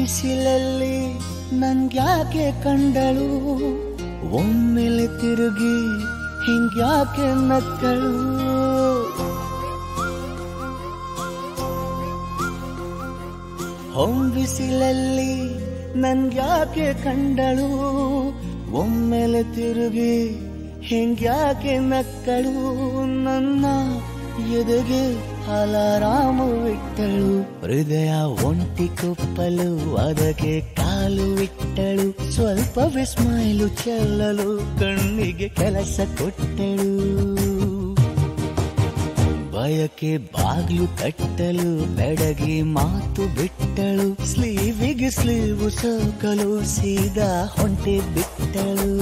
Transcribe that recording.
ಬಿಸಿಲಲ್ಲಿ ನನ್ಗ್ಯಾಕೆ ಕಂಡಳು, ಒಮ್ಮೆಲೆ ತಿರುಗಿ ಹಿಂಗ್ಯಾಕೆ ನಕ್ಕಳು. ಬಿಸಿಲಲ್ಲಿ ನನ್ಗ್ಯಾಕೆ ಕಂಡಳು, ಒಮ್ಮೆಲೆ ತಿರುಗಿ ಹಿಂಗ್ಯಾಕೆ ನಕ್ಕಳು. ನನ್ನ ಎದೆಗೆ ಅಲಾರಾಮು ಇಟ್ಟಳು, ಹೃದಯ ಒಂಟಿ ಕುಪ್ಪಲು ಅದಕ್ಕೆ ಕಾಲು ಇಟ್ಟಳು. ಸ್ವಲ್ಪವೇ ಸ್ಮೈಲು ಚೆಲ್ಲಲು ಕಣ್ಣಿಗೆ ಕೆಲಸ ಕೊಟ್ಟಳು. ಬಯಕೆ ಬಾಗ್ಲು ತಟ್ಟಲು ಬೆಡಗಿ ಮಾತು ಬಿಟ್ಟಳು. ಸ್ಲೀವಿಗೆ ಸ್ಲೀವು ಸೋಕಲು ಸೀದಾ ಹೊಂಟೆ ಬಿಟ್ಟಳು.